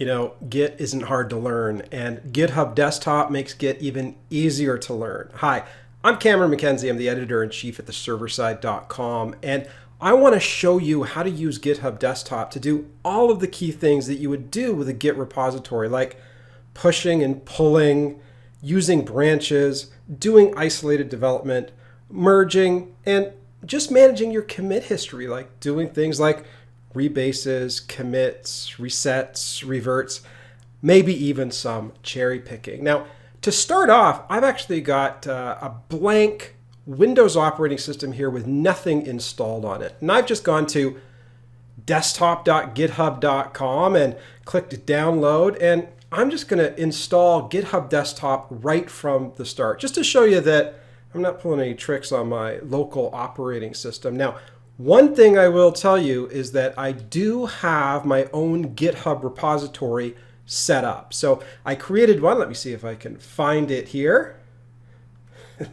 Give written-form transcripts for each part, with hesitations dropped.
You know, Git isn't hard to learn, and GitHub Desktop makes Git even easier to learn. Hi, I'm Cameron McKenzie. I'm the editor-in-chief at theserverside.com, and I want to show you how to use GitHub Desktop to do all of the key things that you would do with a Git repository, like pushing and pulling, using branches, doing isolated development, merging, and just managing your commit history, like doing things like rebases, commits, resets, reverts, maybe even some cherry picking. Now, to start off, I've actually got a blank Windows operating system here with nothing installed on it. And I've just gone to desktop.github.com and clicked download, and I'm just going to install GitHub Desktop right from the start, just to show you that I'm not pulling any tricks on my local operating system. Now, one thing I will tell you is that I do have my own GitHub repository set up. So I created one. Let me see if I can find it here.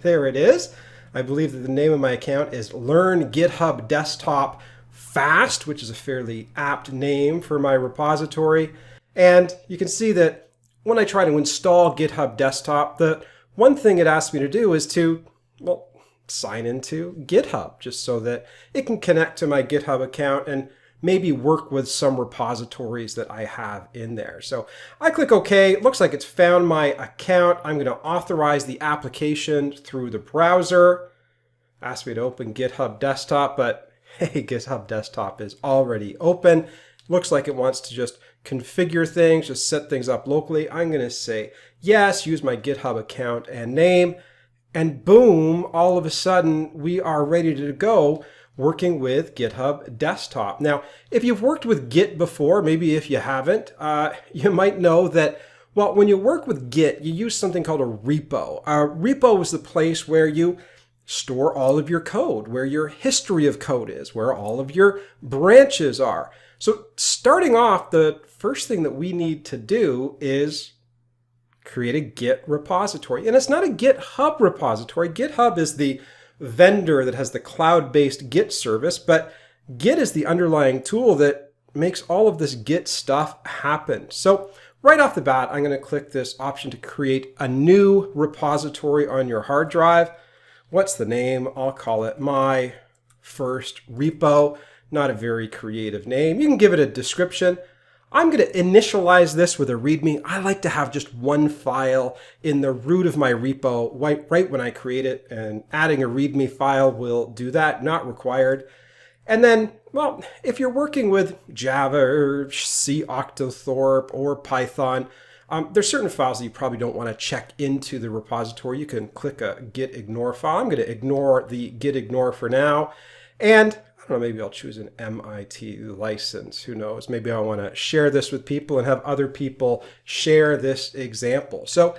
There it is. I believe that the name of my account is Learn GitHub Desktop Fast, which is a fairly apt name for my repository. And you can see that when I try to install GitHub Desktop, the one thing it asks me to do is to, well, sign into GitHub, just so that it can connect to my GitHub account and maybe work with some repositories that I have in there. So I click OK. It looks like it's found my account. I'm going to authorize the application through the browser. Ask me to open GitHub Desktop, but hey, GitHub Desktop is already open. Looks like it wants to just configure things, just set things up locally. I'm going to say yes, use my GitHub account and name. And boom, all of a sudden, we are ready to go working with GitHub Desktop. Now, if you've worked with Git before, maybe if you haven't, you might know that, well, when you work with Git, you use something called a repo. A repo is the place where you store all of your code, where your history of code is, where all of your branches are. So starting off, the first thing that we need to do is create a Git repository. And it's not a GitHub repository. GitHub is the vendor that has the cloud-based Git service, but Git is the underlying tool that makes all of this Git stuff happen. So right off the bat, I'm going to click this option to create a new repository on your hard drive. What's the name? I'll call it my first repo. Not a very creative name. You can give it a description. I'm going to initialize this with a README. I like to have just one file in the root of my repo right when I create it, and adding a README file will do that, not required. And then, well, if you're working with Java or C Octothorpe or Python, there's certain files that you probably don't want to check into the repository. You can click a git ignore file. I'm going to ignore the git ignore for now. And I don't know, maybe I'll choose an MIT license. Who knows? Maybe I want to share this with people and have other people share this example. So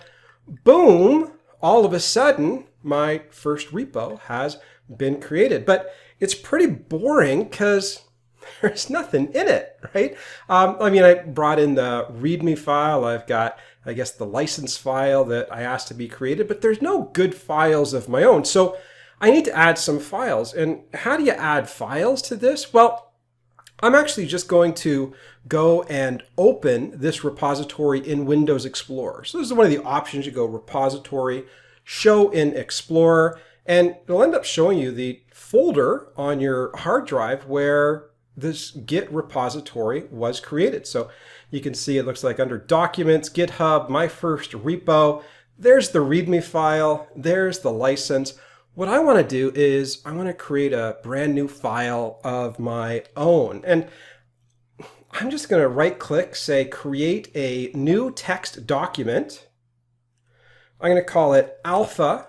boom, all of a sudden, my first repo has been created. But it's pretty boring because there's nothing in it, right? I mean, I brought in the README file. I've got, I guess, the license file that I asked to be created, but there's no good files of my own. So I need to add some files. And how do you add files to this? Well, I'm actually just going to go and open this repository in Windows Explorer. So this is one of the options. You go repository, show in Explorer, and it'll end up showing you the folder on your hard drive where this Git repository was created. So you can see it looks like under Documents, GitHub, my first repo. There's the README file. There's the license. What I want to do is I want to create a brand new file of my own. And I'm just going to right click, say create a new text document. I'm going to call it alpha.txt.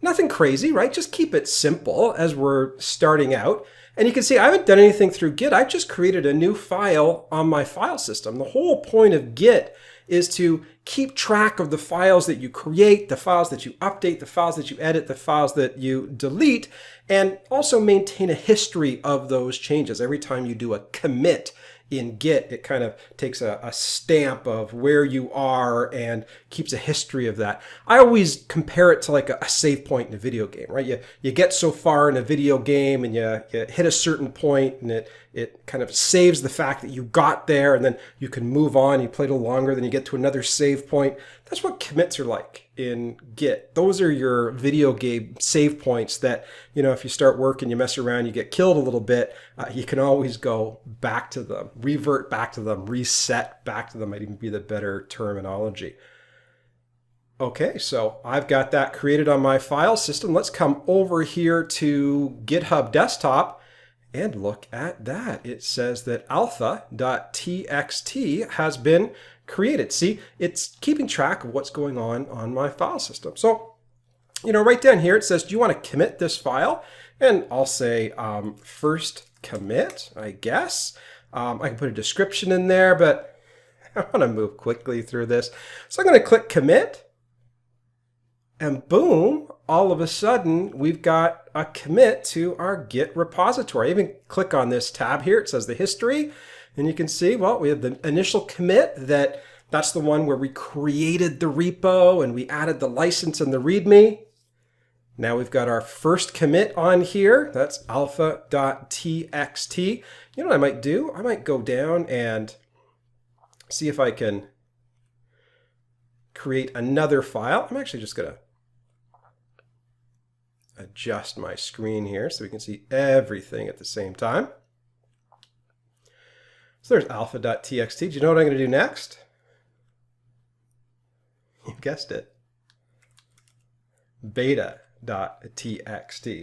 Nothing crazy, right? Just keep it simple as we're starting out. And you can see I haven't done anything through Git. I just created a new file on my file system. The whole point of Git is to keep track of the files that you create, the files that you update, the files that you edit, the files that you delete, and also maintain a history of those changes. Every time you do a commit, in Git, it kind of takes a stamp of where you are and keeps a history of that. I always compare it to like a save point in a video game, right? You get so far in a video game and you hit a certain point and it kind of saves the fact that you got there, and then you can move on, you play a little longer, then you get to another save point. That's what commits are like in Git. Those are your video game save points that, you know, if you start work and you mess around, you get killed a little bit, you can always go back to them, revert back to them, reset back to them might even be the better terminology. Okay, so I've got that created on my file system. Let's come over here to GitHub Desktop and look at that. It says that alpha.txt has been created. See, it's keeping track of what's going on my file system. So, you know, right down here it says, do you want to commit this file? And I'll say first commit, I guess. I can put a description in there, but I want to move quickly through this. So I'm going to click commit. And boom, all of a sudden, we've got a commit to our Git repository. I even click on this tab here. It says the history. And you can see, well, we have the initial commit that's the one where we created the repo and we added the license and the README. Now we've got our first commit on here. That's alpha.txt. You know what I might do? I might go down and see if I can create another file. I'm actually just going to adjust my screen here so we can see everything at the same time. So there's alpha.txt. Do you know what I'm going to do next? You guessed it. Beta.txt.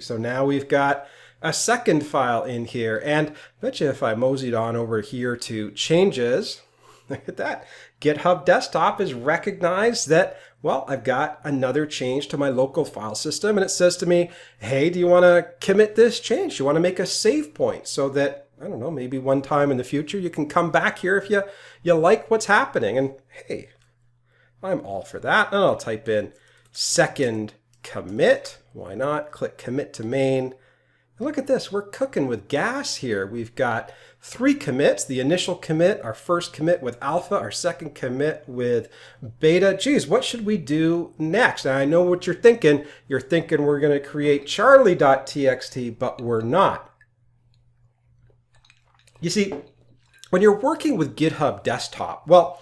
So now we've got a second file in here. And I bet you if I moseyed on over here to changes, look at that. GitHub Desktop has recognized that, well, I've got another change to my local file system. And it says to me, hey, do you want to commit this change? Do you want to make a save point so that, I don't know, maybe one time in the future you can come back here if you like what's happening. And hey, I'm all for that. And I'll type in second commit. Why not? Click commit to main. And look at this. We're cooking with gas here. We've got 3 commits, the initial commit, our first commit with alpha, our second commit with beta. Geez, what should we do next? Now, I know what you're thinking. You're thinking we're going to create charlie.txt, but we're not. You see, when you're working with GitHub Desktop, well,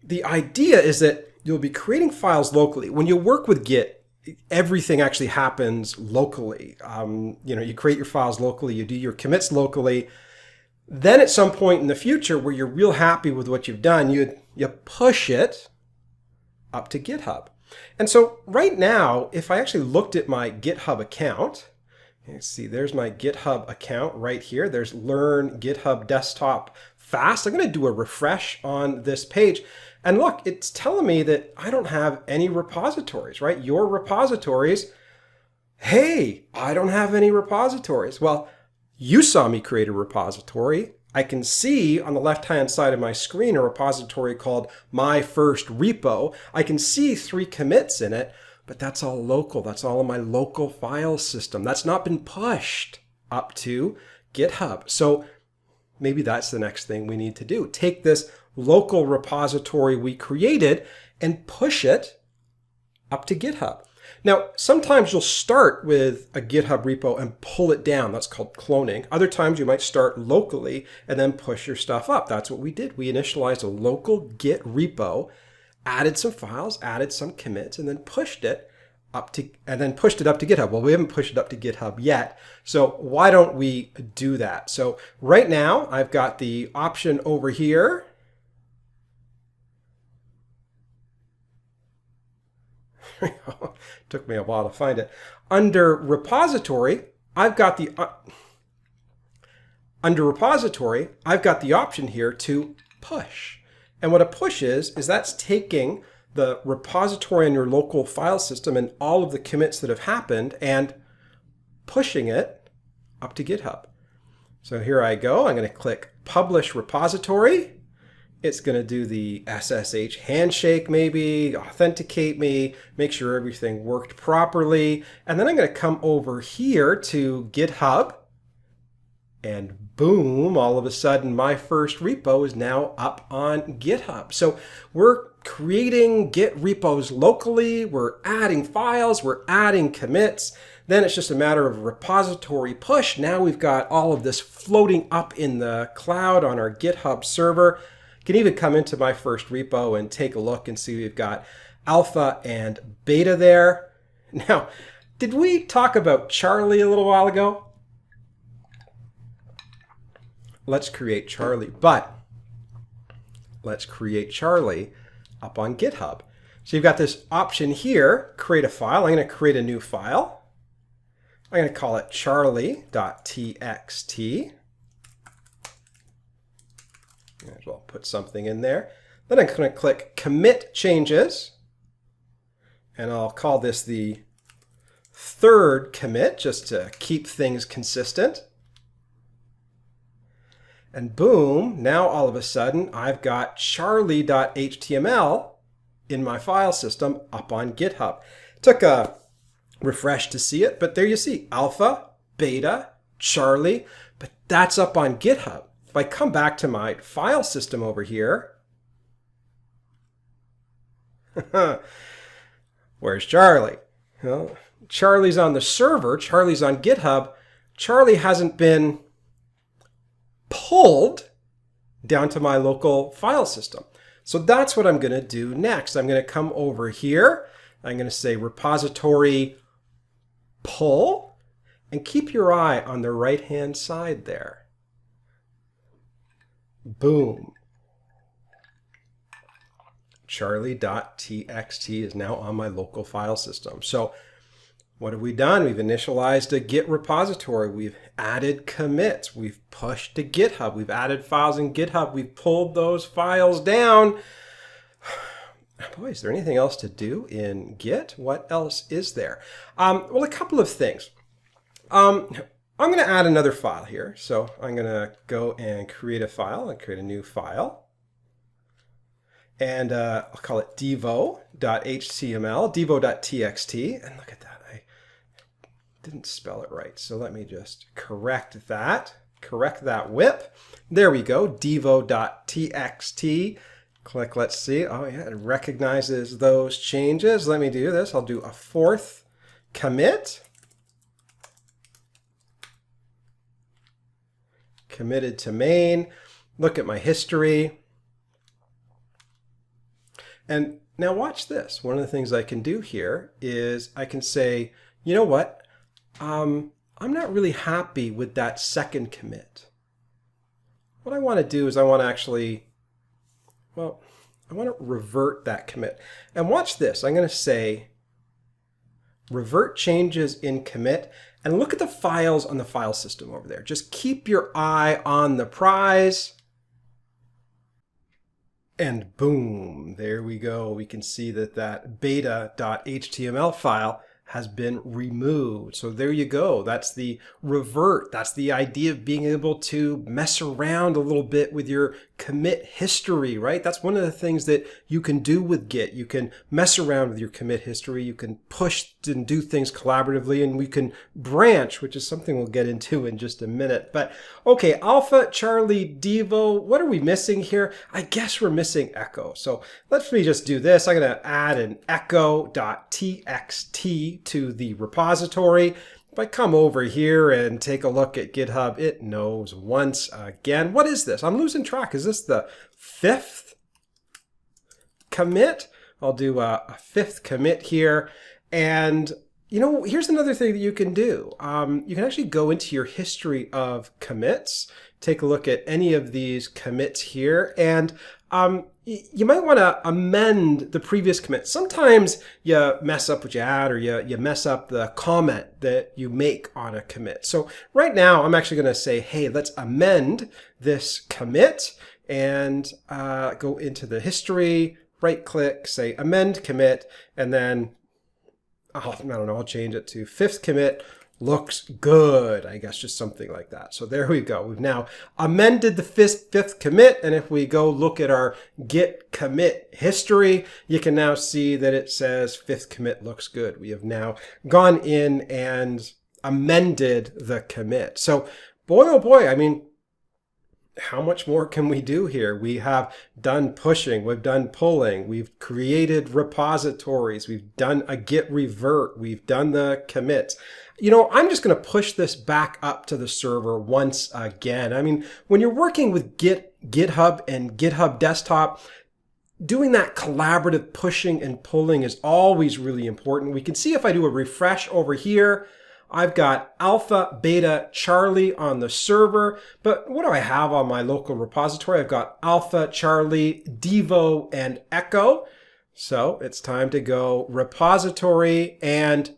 the idea is that you'll be creating files locally. When you work with Git, everything actually happens locally. You know, you create your files locally, you do your commits locally. Then at some point in the future where you're real happy with what you've done, you push it up to GitHub. And so right now, if I actually looked at my GitHub account, you see there's my GitHub account right here. There's Learn GitHub Desktop Fast. I'm going to do a refresh on this page. And look, it's telling me that I don't have any repositories, right? Your repositories. Hey, I don't have any repositories. Well, you saw me create a repository. I can see on the left-hand side of my screen a repository called My First Repo. I can see 3 commits in it, but that's all local. That's all in my local file system. That's not been pushed up to GitHub. So maybe that's the next thing we need to do. Take this local repository we created and push it up to GitHub. Now, sometimes you'll start with a GitHub repo and pull it down. That's called cloning. Other times you might start locally and then push your stuff up. That's what we did. We initialized a local Git repo, added some files, added some commits, and then pushed it up to GitHub. Well, we haven't pushed it up to GitHub yet. So why don't we do that? So right now I've got the option over here. Took me a while to find it. Under repository, I've got the option here to push. And what a push is that's taking the repository in your local file system and all of the commits that have happened and pushing it up to GitHub. So here I go. I'm going to click Publish Repository. It's going to do the SSH handshake, maybe, authenticate me, make sure everything worked properly. And then I'm going to come over here to GitHub And boom, all of a sudden my first repo is now up on GitHub. So we're creating Git repos locally, we're adding files, we're adding commits. Then it's just a matter of repository push. Now we've got all of this floating up in the cloud on our GitHub server. You can even come into my first repo and take a look and see we've got alpha and beta there. Now, did we talk about Charlie a little while ago? Let's create Charlie, but let's create Charlie up on GitHub. So you've got this option here, create a file. I'm going to create a new file. I'm going to call it charlie.txt. Might as well put something in there. Then I'm going to click Commit Changes. And I'll call this the third commit, just to keep things consistent. And boom, now all of a sudden, I've got charlie.html in my file system up on GitHub. Took a refresh to see it, but there you see alpha, beta, Charlie, but that's up on GitHub. If I come back to my file system over here, where's Charlie? Well, Charlie's on the server, Charlie's on GitHub. Charlie hasn't been pulled down to my local file system. So that's what I'm going to do next. I'm going to come over here. I'm going to say repository pull, and keep your eye on the right-hand side there. Boom. Charlie.txt is now on my local file system. So what have we done? We've initialized a Git repository. We've added commits. We've pushed to GitHub. We've added files in GitHub. We've pulled those files down. Boy, is there anything else to do in Git? What else is there? Well, a couple of things. I'm going to add another file here. So I'm going to go and create a file and create a new file. And I'll call it devo.html, devo.txt. And look at that. I didn't spell it right. So let me just correct that whip. There we go, devo.txt. Click, let's see. Oh yeah, it recognizes those changes. Let me do this. I'll do a fourth commit. Committed to main. Look at my history. And now watch this. One of the things I can do here is I can say, you know what? I'm not really happy with that second commit. What I want to do is I want to actually, well, I want to revert that commit. And watch this. I'm going to say revert changes in commit, and look at the files on the file system over there. Just keep your eye on the prize. And boom, there we go. We can see that beta.html file has been removed. So there you go. That's the revert. That's the idea of being able to mess around a little bit with your commit history, right? That's one of the things that you can do with Git. You can mess around with your commit history. You can push and do things collaboratively, and we can branch, which is something we'll get into in just a minute. But okay, Alpha, Charlie, Devo, what are we missing here? I guess we're missing echo. So let me just do this. I'm going to add an echo.txt to the repository. If I come over here and take a look at GitHub, it knows once again. What is this? I'm losing track. Is this the fifth commit? I'll do a fifth commit here. And you know, here's another thing that you can do. You can actually go into your history of commits, take a look at any of these commits here, and you might want to amend the previous commit. Sometimes you mess up what you add, or you mess up the comment that you make on a commit. So right now, I'm actually going to say, hey, let's amend this commit, and go into the history, right click, say amend commit, and then I don't know, I'll change it to fifth commit. Looks good, I guess, just something like that. So there we go. We've now amended the fifth commit, and if we go look at our Git commit history, you can now see that it says fifth commit looks good. We have now gone in and amended the commit. So boy, oh boy, I mean, how much more can we do here? We have done pushing, we've done pulling, we've created repositories, we've done a git revert, we've done the commits. You know, I'm just going to push this back up to the server once again. I mean, when you're working with GitHub and GitHub Desktop, doing that collaborative pushing and pulling is always really important. We can see if I do a refresh over here, I've got Alpha, Beta, Charlie on the server, but what do I have on my local repository? I've got Alpha, Charlie, Devo, and Echo. So it's time to go repository and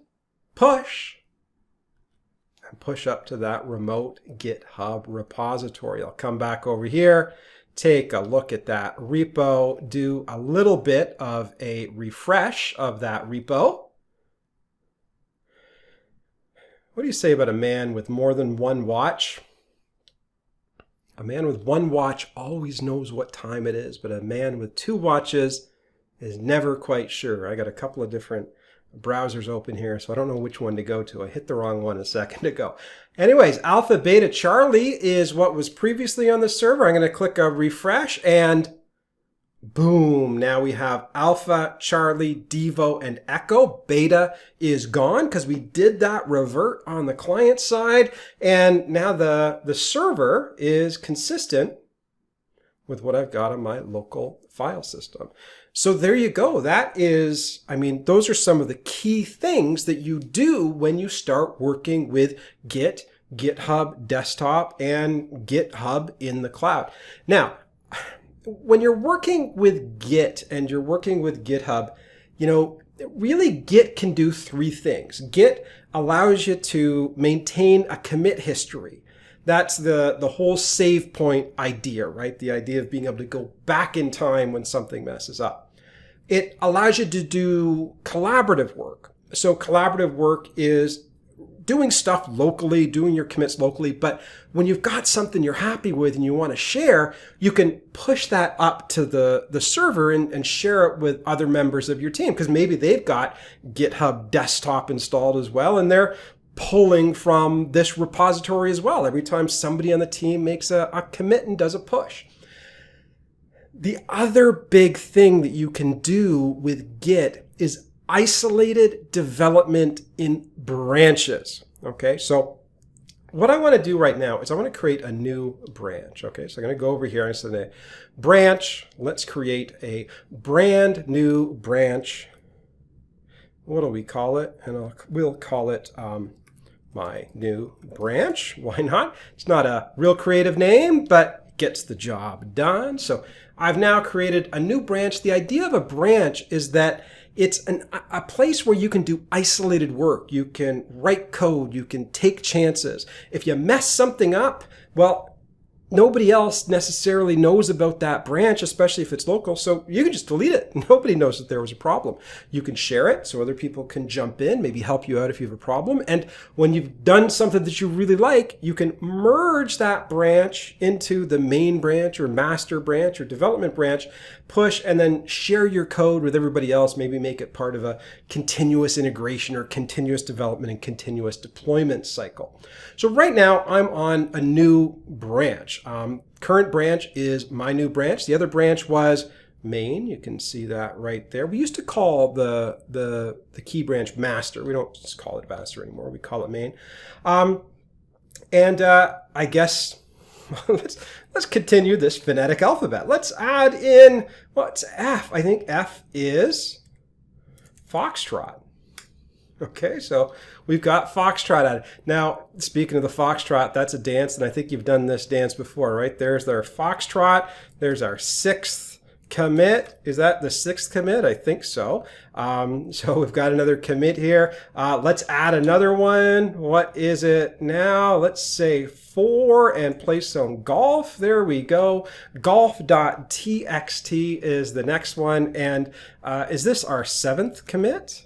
push. And push up to that remote GitHub repository. I'll come back over here, take a look at that repo, do a little bit of a refresh of that repo. What do you say about a man with more than one watch? A man with one watch always knows what time it is, but a man with two watches is never quite sure. I got a couple of different browsers open here, so I don't know which one to go to. I hit the wrong one a second ago. Anyways, Alpha, Beta, Charlie is what was previously on the server. I'm going to click a refresh and boom, now we have Alpha, Charlie, Devo, and Echo. Beta is gone because we did that revert on the client side. And now the server is consistent with what I've got on my local file system. So there you go. That is, I mean, those are some of the key things that you do when you start working with Git, GitHub Desktop, and GitHub in the cloud. Now, when you're working with Git and you're working with GitHub, you know, really Git can do three things. Git allows you to maintain a commit history. That's the whole save point idea, right? The idea of being able to go back in time when something messes up. It allows you to do collaborative work. So collaborative work is doing stuff locally, doing your commits locally, but when you've got something you're happy with and you want to share, you can push that up to the server and share it with other members of your team, because maybe they've got GitHub Desktop installed as well, and they're pulling from this repository as well every time somebody on the team makes a commit and does a push. The other big thing that you can do with Git is isolated development in branches. Okay, so what I want to do right now is I want to create a new branch. Okay, so I'm going to go over here and say branch. Let's create a brand new branch. What do we call it? And we'll call it my new branch. Why not? It's not a real creative name, but gets the job done. So I've now created a new branch. The idea of a branch is that it's a place where you can do isolated work. You can write code. You can take chances. If you mess something up, well, nobody else necessarily knows about that branch, especially if it's local. So you can just delete it. Nobody knows that there was a problem. You can share it so other people can jump in, maybe help you out if you have a problem. And when you've done something that you really like, you can merge that branch into the main branch or master branch or development branch, push, and then share your code with everybody else. Maybe make it part of a continuous integration or continuous development and continuous deployment cycle. So right now I'm on a new branch. Current branch is my new branch. The other branch was main. You can see that right there. We used to call the key branch master. We don't just call it master anymore. We call it main. I guess let's continue this phonetic alphabet. Let's add in what's F. I think F is Foxtrot. Okay, so we've got Foxtrot added. Now, speaking of the Foxtrot, that's a dance, and I think you've done this dance before, right? There's our Foxtrot. There's our 6th commit. Is that the 6th commit? I think so. So we've got another commit here. Let's add another one. What is it now? Let's say 4 and place some golf. There we go. Golf.txt is the next one. And is this our 7th commit?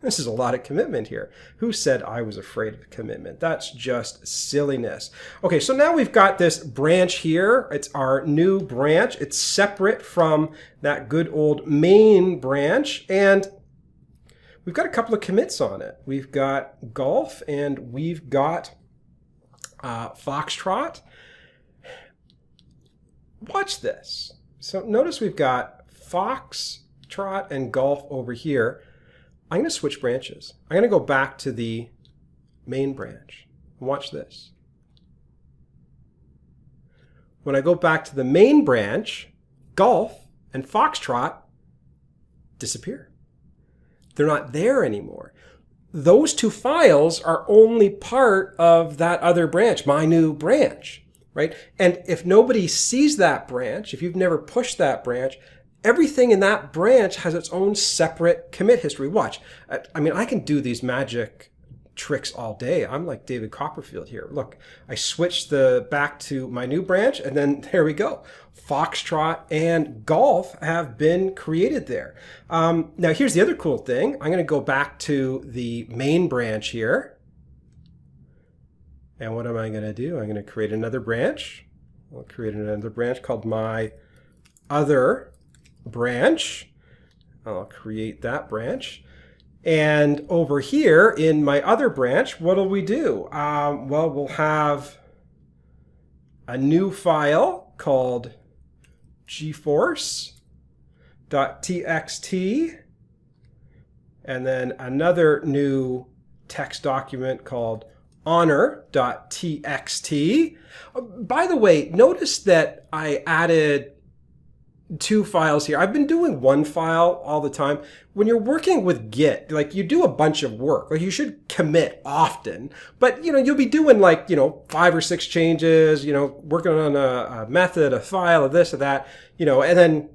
This is a lot of commitment here. Who said I was afraid of commitment? That's just silliness. Okay, so now we've got this branch here. It's our new branch. It's separate from that good old main branch. And we've got a couple of commits on it. We've got golf and we've got Foxtrot. Watch this. So notice we've got Foxtrot and Golf over here. I'm going to switch branches. I'm going to go back to the main branch. Watch this. When I go back to the main branch, Golf and Foxtrot disappear. They're not there anymore. Those two files are only part of that other branch, my new branch, right? And if nobody sees that branch, if you've never pushed that branch, everything in that branch has its own separate commit history. Watch. I mean, I can do these magic tricks all day. I'm like David Copperfield here. Look, I switched back to my new branch, and then there we go. Foxtrot and Golf have been created there. Now here's the other cool thing. I'm going to go back to the main branch here. And what am I going to do? I'm going to create another branch. I'll create another branch called my other branch. I'll create that branch. And over here in my other branch, what will we do? Well, we'll have a new file called gforce.txt, and then another new text document called honor.txt. By the way, notice that I added two files here. I've been doing one file all the time. When you're working with Git, like you do a bunch of work, like you should commit often, but you'll be doing like, 5 or 6 changes, working on a method, a file, of this or that, and then,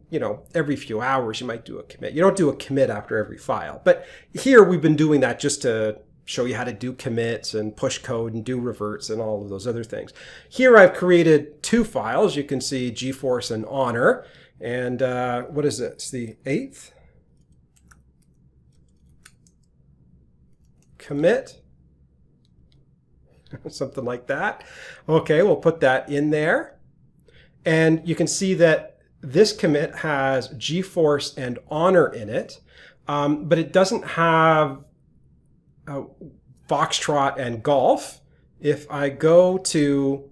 every few hours you might do a commit. You don't do a commit after every file, but here we've been doing that just to show you how to do commits and push code and do reverts and all of those other things. Here I've created 2 files. You can see GForce and Honor. And what is it? It's the 8th commit, something like that. Okay, we'll put that in there. And you can see that this commit has GForce and Honor in it, but it doesn't have Foxtrot and Golf. If I go to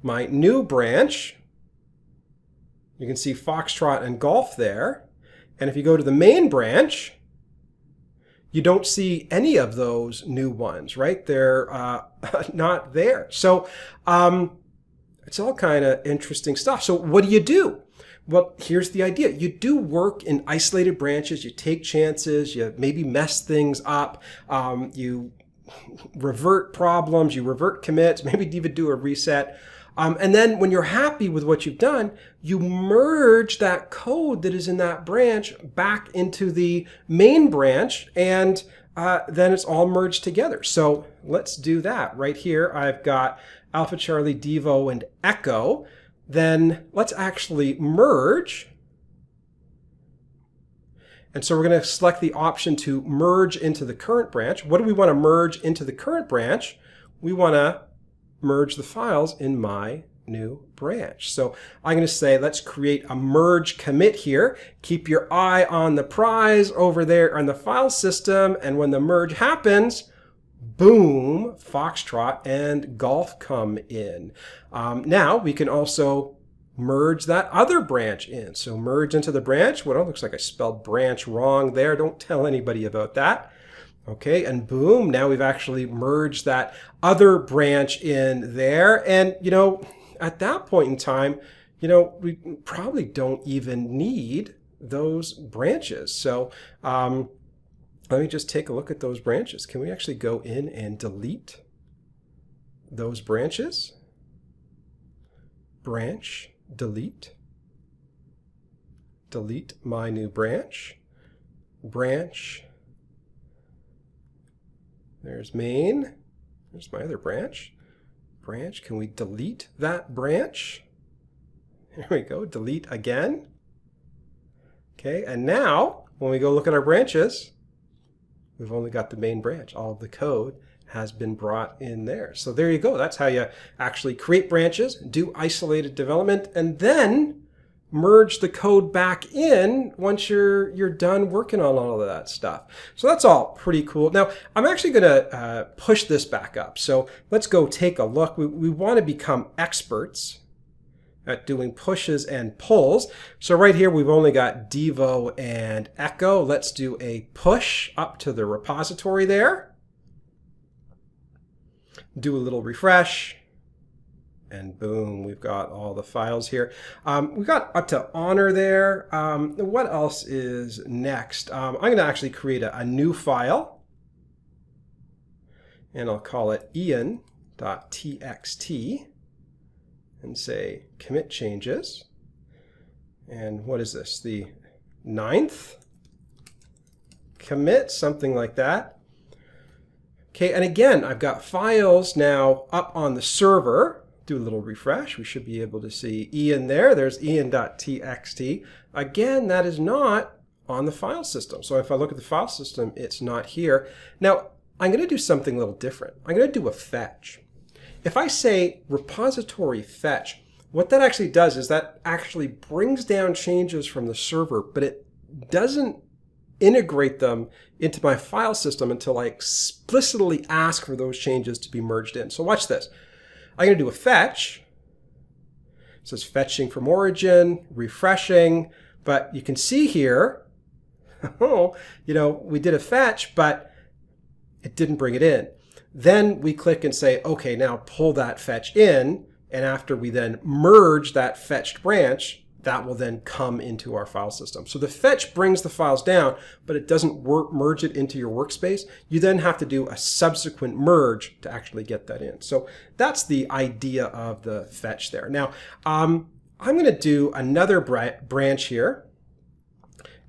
my new branch, you can see Foxtrot and Golf there. And if you go to the main branch, you don't see any of those new ones, right? They're not there. So it's all kind of interesting stuff. So what do? Well, here's the idea. You do work in isolated branches. You take chances. You maybe mess things up. You revert problems. You revert commits. Maybe even do a reset. And then when you're happy with what you've done, you merge that code that is in that branch back into the main branch, and then it's all merged together. So let's do that. Right here, I've got Alpha, Charlie, Devo, and Echo. Then let's actually merge. And so we're going to select the option to merge into the current branch. What do we want to merge into the current branch? We want to merge the files in my new branch. So I'm going to say, let's create a merge commit here. Keep your eye on the prize over there on the file system. And when the merge happens, boom, Foxtrot and Golf come in. Now we can also merge that other branch in. So merge into the branch. Well, it looks like I spelled branch wrong there. Don't tell anybody about that. Okay, and boom, now we've actually merged that other branch in there. And, at that point in time, we probably don't even need those branches. So let me just take a look at those branches. Can we actually go in and delete those branches? Branch, delete. Delete my new branch. Branch. There's main. There's my other branch. Branch. Can we delete that branch? Here we go. Delete again. Okay. And now, when we go look at our branches, we've only got the main branch. All of the code has been brought in there. So there you go. That's how you actually create branches, do isolated development, and then merge the code back in once you're done working on all of that stuff. So that's all pretty cool. Now, I'm actually going to push this back up. So let's go take a look. We want to become experts at doing pushes and pulls. So right here, we've only got Devo and Echo. Let's do a push up to the repository there. Do a little refresh. And boom, we've got all the files here. We've got up to honor there. What else is next? I'm going to actually create a new file. And I'll call it ian.txt. And say commit changes. And what is this? The 9th commit, something like that. Okay, and again, I've got files now up on the server. Do a little refresh. We should be able to see Ian there. There's ian.txt. Again, that is not on the file system. So if I look at the file system, it's not here. Now, I'm going to do something a little different. I'm going to do a fetch. If I say repository fetch, what that actually does is that actually brings down changes from the server, but it doesn't integrate them into my file system until I explicitly ask for those changes to be merged in. So watch this. I'm going to do a fetch. It says fetching from origin, refreshing, but you can see here, we did a fetch, but it didn't bring it in. Then we click and say, okay, now pull that fetch in. And after we then merge that fetched branch, that will then come into our file system. So the fetch brings the files down, but it doesn't merge it into your workspace. You then have to do a subsequent merge to actually get that in. So that's the idea of the fetch there. Now, I'm going to do another branch here.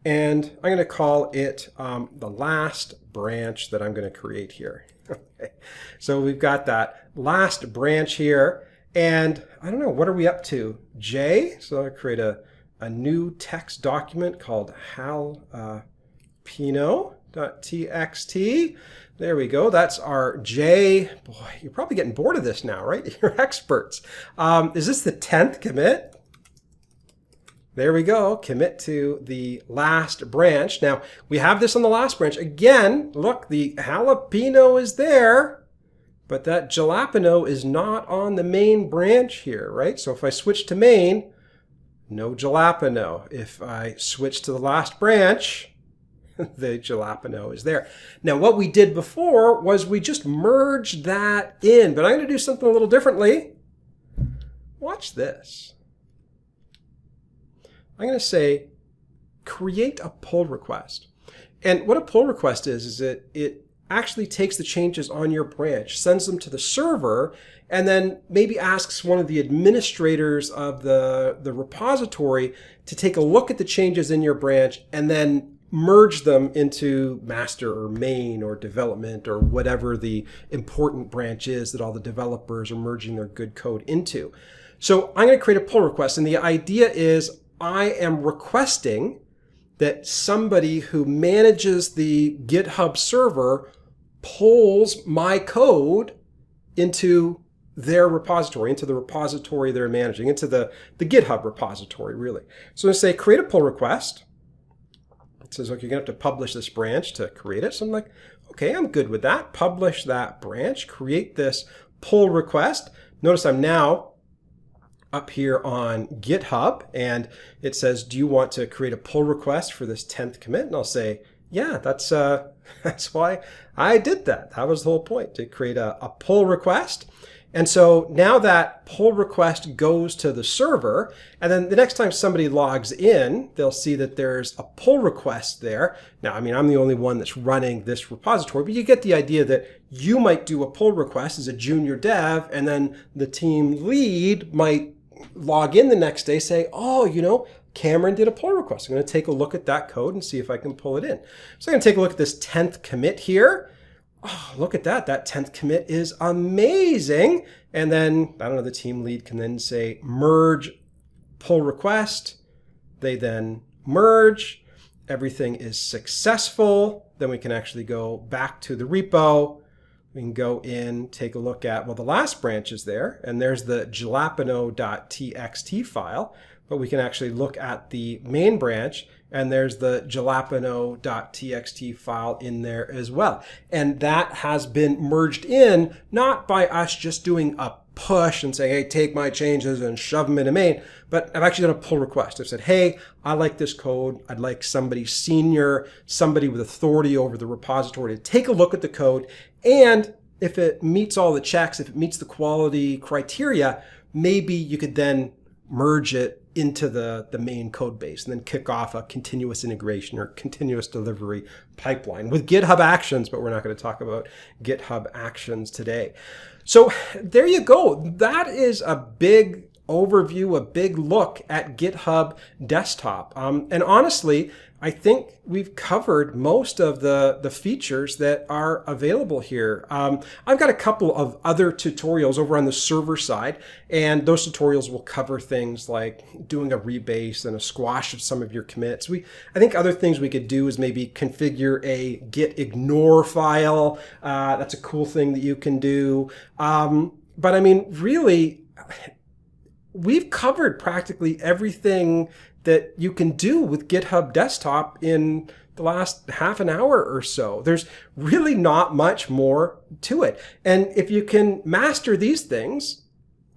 And I'm going to call it the last branch that I'm going to create here. Okay. So we've got that last branch here. And I don't know, what are we up to? J. So I'll create a new text document called jalapeno.txt. There we go. That's our J. Boy, you're probably getting bored of this now, right? You're experts. Is this the 10th commit? There we go, commit to the last branch. Now, we have this on the last branch. Again, look, the jalapeno is there, but that jalapeno is not on the main branch here, right? So if I switch to main, no jalapeno. If I switch to the last branch, the jalapeno is there. Now, what we did before was we just merged that in, but I'm going to do something a little differently. Watch this. I'm going to say, create a pull request. And what a pull request is that it actually takes the changes on your branch, sends them to the server, and then maybe asks one of the administrators of the repository to take a look at the changes in your branch and then merge them into master or main or development or whatever the important branch is that all the developers are merging their good code into. So I'm going to create a pull request, and the idea is I am requesting that somebody who manages the GitHub server pulls my code into their repository, into the repository they're managing, into the GitHub repository, really. So I'm going to say create a pull request. It says, okay, you're going to have to publish this branch to create it. So I'm like, okay, I'm good with that. Publish that branch, create this pull request. Notice I'm now up here on GitHub, and it says, do you want to create a pull request for this 10th commit? And I'll say, yeah, that's why I did that. That was the whole point, to create a pull request. And so now that pull request goes to the server, and then the next time somebody logs in, they'll see that there's a pull request there. Now, I mean, I'm the only one that's running this repository, but you get the idea that you might do a pull request as a junior dev, and then the team lead might log in the next day, say, oh, you know, Cameron did a pull request. I'm going to take a look at that code and see if I can pull it in. So I'm going to take a look at this 10th commit here. Oh, look at that. That 10th commit is amazing. And then, I don't know, the team lead can then say merge pull request. They then merge. Everything is successful. Then we can actually go back to the repo, We can go in, take a look at, well, the last branch is there, and there's the jalapeno.txt file, but we can actually look at the main branch, and there's the jalapeno.txt file in there as well. And that has been merged in, not by us just doing a push and saying, hey, take my changes and shove them into main, but I've actually done a pull request. I've said, hey, I like this code. I'd like somebody senior, somebody with authority over the repository to take a look at the code. And if it meets all the checks, if it meets the quality criteria, maybe you could then merge it into the main code base and then kick off a continuous integration or continuous delivery pipeline with GitHub Actions, but we're not going to talk about GitHub Actions today. So there you go. That is a big overview, a big look at GitHub Desktop. And honestly, I think we've covered most of the features that are available here. I've got a couple of other tutorials over on the server side, and those tutorials will cover things like doing a rebase and a squash of some of your commits. I think other things we could do is maybe configure a git ignore file. That's a cool thing that you can do. But I mean, really, we've covered practically everything that you can do with GitHub Desktop in the last half an hour or so. There's really not much more to it. And if you can master these things,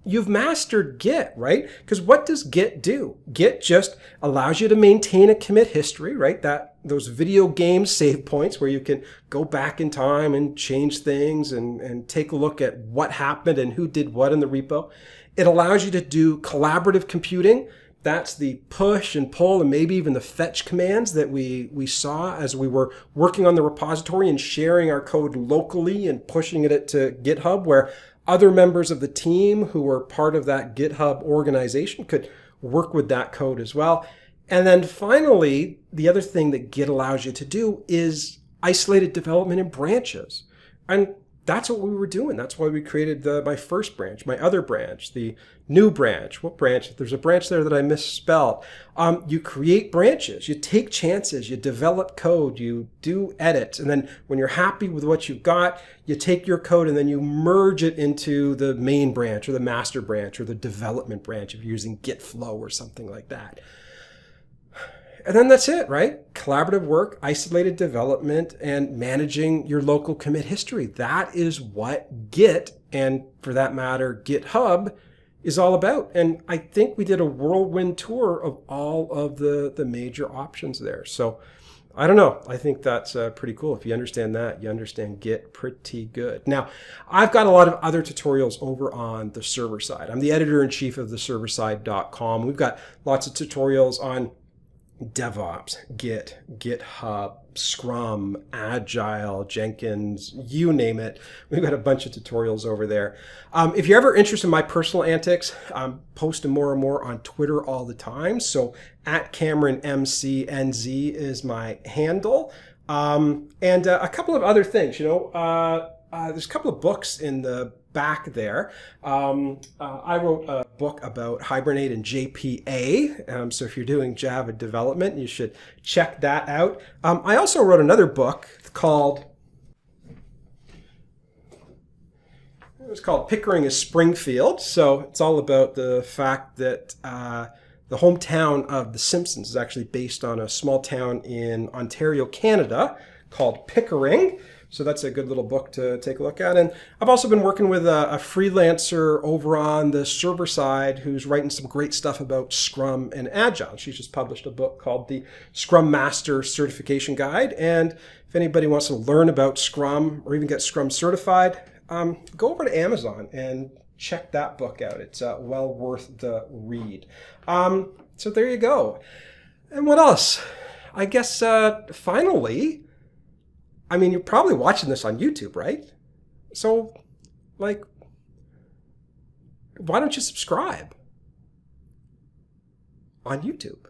you've mastered Git, right? Because what does Git do? Git just allows you to maintain a commit history, right? Those video game save points where you can go back in time and change things and take a look at what happened and who did what in the repo. It allows you to do collaborative computing. That's the push and pull and maybe even the fetch commands that we saw as we were working on the repository and sharing our code locally and pushing it to GitHub, where other members of the team who were part of that GitHub organization could work with that code as well. And then finally, the other thing that Git allows you to do is isolated development in branches. And that's what we were doing. That's why we created my first branch, my other branch, the new branch. What branch? There's a branch there that I misspelled. You create branches, you take chances, you develop code, you do edits, and then when you're happy with what you've got, you take your code and then you merge it into the main branch or the master branch or the development branch if you're using Git Flow or something like that. And then that's it, right? Collaborative work, isolated development, and managing your local commit history. That is what Git, and for that matter, GitHub, is all about. And I think we did a whirlwind tour of all of the major options there. So I don't know. I think that's pretty cool. If you understand that, you understand Git pretty good. Now, I've got a lot of other tutorials over on the server side. I'm the editor-in-chief of theserverside.com. We've got lots of tutorials on DevOps, Git, GitHub, Scrum, Agile, Jenkins, you name it. We've got a bunch of tutorials over there. If you're ever interested in my personal antics, I'm posting more and more on Twitter all the time. So @CameronMCNZ is my handle. And a couple of other things, there's a couple of books in the back there. I wrote a book about Hibernate and JPA. So if you're doing Java development, you should check that out. I also wrote another book called Pickering is Springfield. So it's all about the fact that the hometown of The Simpsons is actually based on a small town in Ontario, Canada called Pickering. So that's a good little book to take a look at. And I've also been working with a freelancer over on the server side who's writing some great stuff about Scrum and Agile. She's just published a book called the Scrum Master Certification Guide. And if anybody wants to learn about Scrum or even get Scrum certified, go over to Amazon and check that book out. It's well worth the read. So there you go. And what else? I guess finally, you're probably watching this on YouTube, right? So, why don't you subscribe on YouTube?